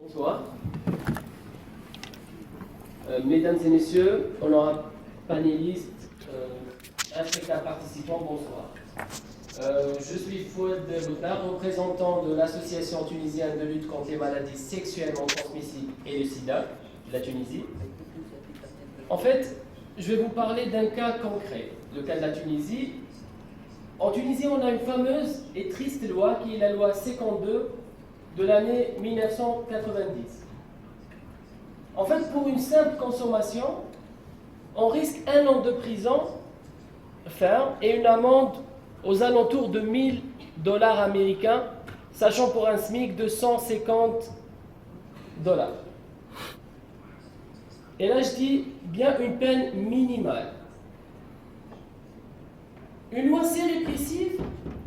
Bonsoir. Mesdames et messieurs, honorables panélistes, inspecteurs participants, bonsoir. Je suis Fouad Boutard, représentant de l'Association tunisienne de lutte contre les maladies sexuellement transmissibles et le sida de la Tunisie. En fait, je vais vous parler d'un cas concret, le cas de la Tunisie. En Tunisie, on a une fameuse et triste loi qui est la loi 52 de l'année 1990. En fait, pour une simple consommation, on risque 1 an de prison ferme et une amende aux alentours de $1000 américains, sachant pour un SMIC de $150. Et là, je dis bien une peine minimale. Une loi si répressive,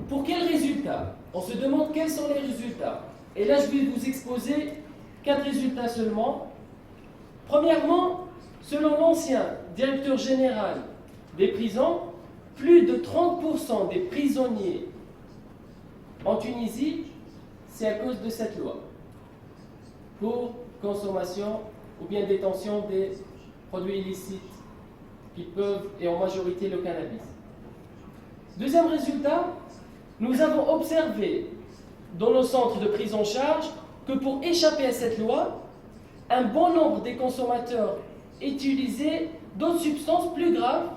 pour quels résultats? On se demande quels sont les résultats. Et là, je vais vous exposer 4 résultats seulement. Premièrement, selon l'ancien directeur général des prisons, plus de 30% des prisonniers en Tunisie, c'est à cause de cette loi pour consommation ou bien détention des produits illicites qui peuvent, et en majorité le cannabis. Deuxième résultat, nous avons observé dans nos centres de prise en charge que pour échapper à cette loi, un bon nombre des consommateurs utilisaient d'autres substances plus graves,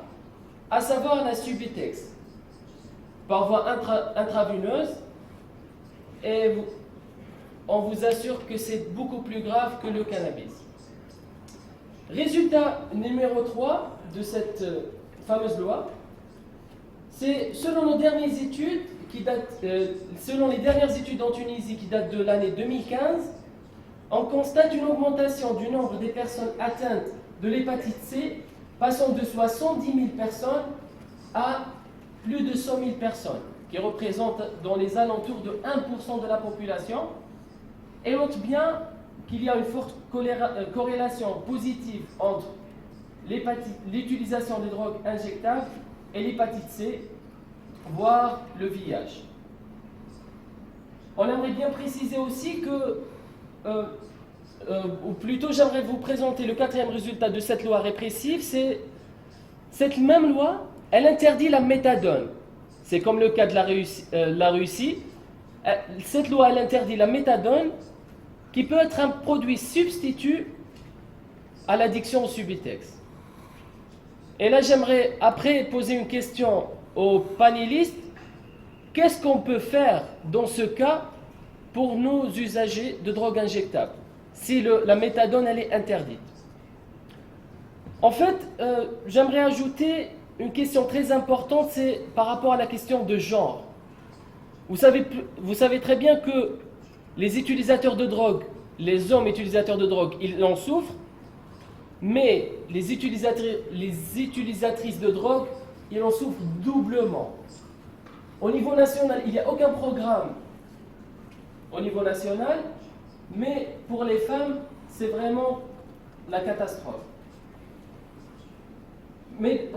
à savoir la Subutex, par voie intraveineuse, et on vous assure que c'est beaucoup plus grave que le cannabis. Résultat numéro 3 de cette fameuse loi, c'est selon nos dernières études selon les dernières études en Tunisie qui datent de l'année 2015, on constate une augmentation du nombre des personnes atteintes de l'hépatite C, passant de 70 000 personnes à plus de 100 000 personnes, qui représentent dans les alentours de 1% de la population. Et note bien qu'il y a une forte corrélation positive entre l'utilisation des drogues injectables et l'hépatite C, voire le VIH. On aimerait bien préciser aussi que, ou plutôt j'aimerais vous présenter le 4e résultat de cette loi répressive, c'est cette même loi, elle interdit la méthadone. C'est comme le cas de la Russie. Cette loi, elle interdit la méthadone, qui peut être un produit substitut à l'addiction au Subutex. Et là, j'aimerais après poser une question aux panélistes. Qu'est-ce qu'on peut faire dans ce cas pour nos usagers de drogue injectable, si la méthadone elle est interdite? En fait, j'aimerais ajouter une question très importante, c'est par rapport à la question de genre. Vous savez très bien que les utilisateurs de drogue, les hommes utilisateurs de drogue, ils en souffrent, mais les utilisatrices de drogue, ils en souffrent doublement. Au niveau national, il n'y a aucun programme au niveau national, mais pour les femmes, c'est vraiment la catastrophe. Mais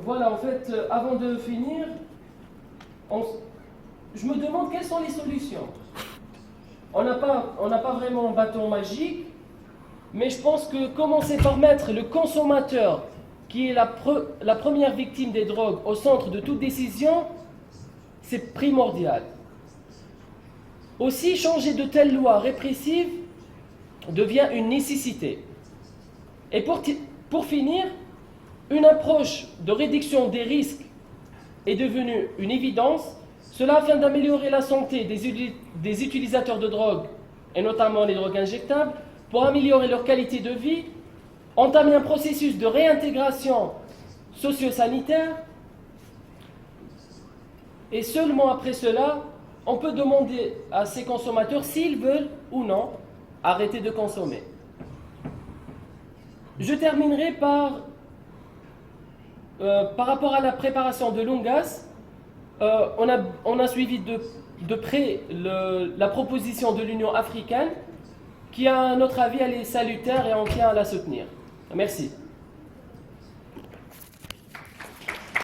voilà, en fait, avant de finir, je me demande quelles sont les solutions. On n'a pas vraiment un bâton magique, mais je pense que commencer par mettre le consommateur, qui est la première victime des drogues, au centre de toute décision, c'est primordial. Aussi, changer de telles lois répressives devient une nécessité. Et pour finir, une approche de réduction des risques est devenue une évidence, cela afin d'améliorer la santé des utilisateurs de drogue, et notamment les drogues injectables, pour améliorer leur qualité de vie, entamer un processus de réintégration socio-sanitaire, et seulement après cela, on peut demander à ces consommateurs s'ils veulent ou non arrêter de consommer. Je terminerai par rapport à la préparation de l'UNGAS. On a suivi de près la proposition de l'Union africaine qui, à notre avis, elle est salutaire et on tient à la soutenir. Merci.